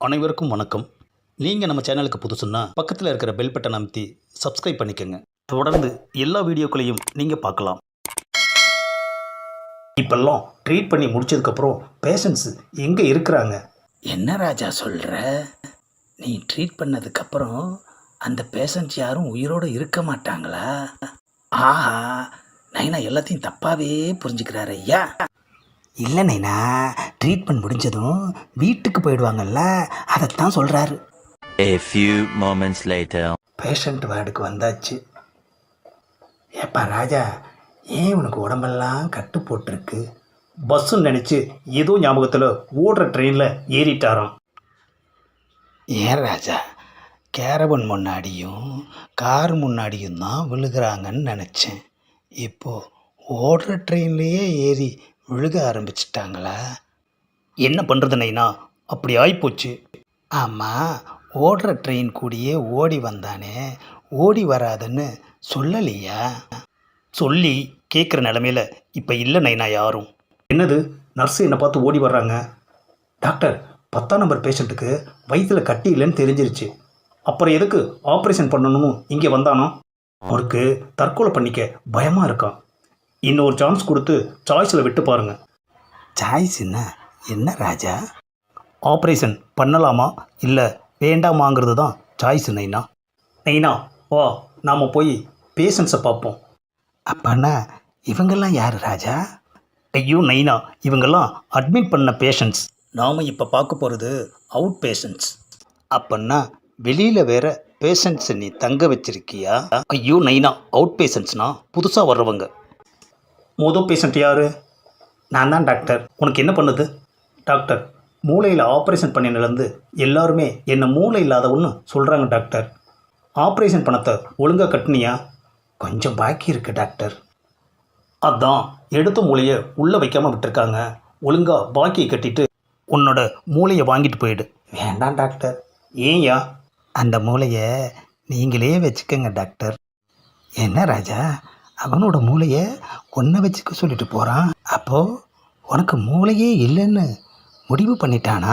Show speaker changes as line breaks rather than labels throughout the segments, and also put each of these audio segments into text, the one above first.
அனைவருக்கும் வணக்கம். நீங்கள் நம்ம சேனலுக்கு புதுசுன்னா பக்கத்தில் இருக்கிற பெல் பட்டன் அமைத்தி சப்ஸ்கிரைப் பண்ணிக்கோங்க. தொடர்ந்து எல்லா வீடியோக்களையும் நீங்கள் பார்க்கலாம். இப்பெல்லாம் ட்ரீட் பண்ணி முடிச்சதுக்கப்புறம் பேஷண்ட்ஸ் எங்கே இருக்கிறாங்க?
என்ன ராஜா சொல்கிற? நீ ட்ரீட் பண்ணதுக்கப்புறம் அந்த பேஷண்ட்ஸ் யாரும் உயிரோடு இருக்க மாட்டாங்களா? ஆஹா, நைனா எல்லாத்தையும் தப்பாகவே புரிஞ்சுக்கிறாரு ஐயா. இல்லை நைனா, ட்ரீட்மெண்ட் முடிஞ்சதும் வீட்டுக்கு போயிடுவாங்கல்ல, அதைத்தான் சொல்கிறாரு.
A few moments later.
Patient வார்டுக்கு வந்தாச்சு. ஏப்பா ராஜா, ஏன் உனக்கு உடம்பெல்லாம் கட்டு போட்டிருக்கு?
பஸ்ஸுன்னு நினச்சி ஏதோ ஞாபகத்தில் ஓடுற ட்ரெயினில் ஏறிட்டாராம்.
ஏன் ராஜா, கேரவன் முன்னாடியும் கார் முன்னாடியும் தான் விழுகிறாங்கன்னு நினச்சேன். இப்போது ஓடுற ட்ரெயின்லேயே ஏறி விழுக ஆரம்பிச்சிட்டாங்களா?
என்ன பண்ணுறது நைனா, அப்படி ஆகிப்போச்சு.
ஆமாம், ஓடுற ட்ரெயின் கூடயே ஓடி வந்தானே, ஓடி வராதுன்னு சொல்லலையா?
சொல்லி கேட்குற நிலமையில இப்போ இல்லை நைனா யாரும். என்னது, நர்ஸு என்னை பார்த்து ஓடி வர்றாங்க. டாக்டர், 10ஆம் நம்பர் பேஷண்ட்டுக்கு வயிற்றில் கட்டி இல்லைன்னு தெரிஞ்சிருச்சு. அப்புறம் எதுக்கு ஆப்ரேஷன் பண்ணணும்னு இங்கே வந்தானோ? அவருக்கு தற்கொலை பண்ணிக்க பயமாக இருக்கான். இன்னொரு சான்ஸ் கொடுத்து சாய்ஸில் விட்டு பாருங்க.
சாய்ஸ்னா என்ன ராஜா?
ஆப்ரேஷன் பண்ணலாமா இல்லை வேண்டாமாங்கிறது தான் சாய்ஸ் நைனா. நைனா வா, நாம் போய் பேஷண்ட்ஸை பார்ப்போம்.
அப்பனா இவங்கெல்லாம் யார் ராஜா?
ஐயோ நைனா, இவங்கெல்லாம் அட்மிட் பண்ண பேஷண்ட்ஸ். நாம் இப்போ பார்க்க போகிறது அவுட் பேஷண்ட்ஸ்.
அப்பன்னா வெளியில் வேற பேஷண்ட்ஸை நீ தங்க வச்சிருக்கியா?
ஐயோ நைனா, அவுட் பேஷண்ட்ஸ்னா புதுசாக வர்றவங்க. மொதல் பேஷண்ட் யார்?
நான் தான் டாக்டர்.
உனக்கு என்ன பண்ணுது? டாக்டர், மூளையில் ஆப்ரேஷன் பண்ணினதுலேருந்து எல்லாருமே என்னை மூளை இல்லாதவன்னு சொல்கிறாங்க டாக்டர். ஆப்ரேஷன் பணத்தை ஒழுங்காக கட்டினியா?
கொஞ்சம் பாக்கி இருக்கு டாக்டர்.
அதான் எடுத்த மூளையை உள்ளே வைக்காமல் விட்டுருக்காங்க. ஒழுங்காக பாக்கியை கட்டிட்டு உன்னோட மூளையை வாங்கிட்டு போயிடு.
வேண்டாம் டாக்டர்.
ஏன்யா?
அந்த மூளையை நீங்களே வச்சுக்கோங்க டாக்டர். என்ன ராஜா, அவனோட மூளையை ஒன்றை வச்சுக்க சொல்லிட்டு போகிறான். அப்போது உனக்கு மூளையே இல்லைன்னு முடிவு பண்ணிட்டானா?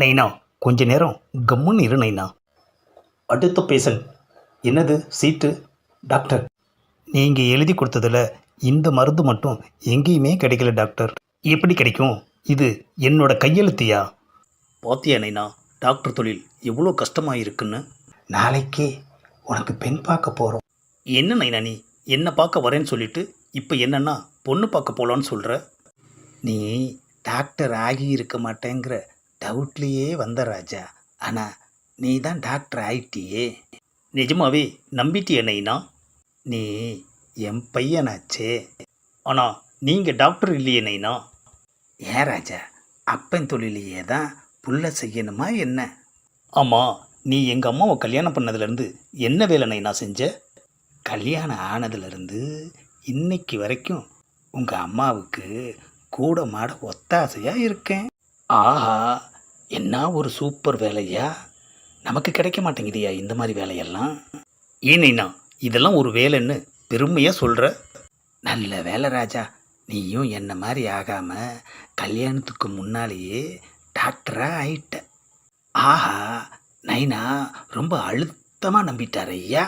நைனா, கொஞ்ச நேரம் கம்முன்னு இரு நைனா. அடுத்த பேஷண்ட். என்னது சீட்டு?
டாக்டர்,
நீங்கள் எழுதி கொடுத்ததில் இந்த மருந்து மட்டும் எங்கேயுமே கிடைக்கல டாக்டர். எப்படி கிடைக்கும்? இது என்னோட கையெழுத்தியா? பாத்தியா நைனா, டாக்டர் தொழில் எவ்வளோ கஷ்டமாக இருக்குன்னு.
நாளைக்கு உனக்கு பெண் பார்க்க போகிறோம்.
என்ன நைனா, நீ என்னை பார்க்க வரேன்னு சொல்லிட்டு இப்போ என்னன்னா பொண்ணு பார்க்க போகலான்னு சொல்கிற?
நீ டாக்டர் ஆகி இருக்க மாட்டேங்கிற டவுட்லேயே வந்த ராஜா. ஆனால் நீ தான் டாக்டர் ஆயிட்டியே.
நிஜமாவே நம்பிட்டிய நைனா?
நீ என் பையனாச்சே.
ஆனால் நீங்கள் டாக்டர் இல்லையே நைனா.
ஏன் ராஜா, அப்பன் தொழிலையே தான் புள்ள செய்யணுமா என்ன?
ஆமாம், நீ எங்கள் அம்மாவை கல்யாணம் பண்ணதுலேருந்து என்ன வேலை நைனா செஞ்ச?
கல்யாணம் ஆனதுலேருந்து இன்னைக்கு வரைக்கும் உங்கள் அம்மாவுக்கு கூட மாட ஒத்தாசையாக இருக்கேன்.
ஆஹா, என்ன ஒரு சூப்பர் வேலையா! நமக்கு கிடைக்க மாட்டேங்குதியா இந்த மாதிரி வேலையெல்லாம்? ஏனேண்ணா, இதெல்லாம் ஒரு வேலைன்னு பெருமையாக சொல்கிற?
நல்ல வேலை ராஜா, நீயும் என்ன மாதிரி ஆகாமல் கல்யாணத்துக்கு முன்னாலேயே டாக்டராக ஆயிட்ட. ஆஹா, நைனா ரொம்ப அழுத்தமாக நம்பிட்டார் ஐயா.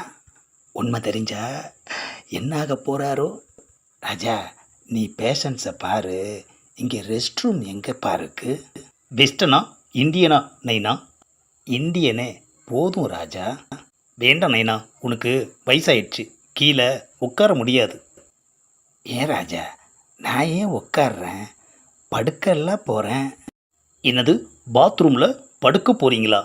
உண்மை தெரிஞ்சா என்ன ஆக போகிறாரோ? ராஜா, நீ பேஷண்ட்ஸை பாரு. இங்கே ரெஸ்ட் ரூம் எங்கே பாருக்கு?
வெஸ்டனா இந்தியனா நைனா?
இந்தியனே போதும் ராஜா.
வேண்டாம் நைனா, உனக்கு வயசாயிடுச்சு, கீழே உட்கார முடியாது.
ஏன் ராஜா, நான் ஏன் உட்கார்றேன்? படுக்கெல்லாம் போகிறேன்.
என்னது, பாத்ரூமில் படுக்க போகிறீங்களா?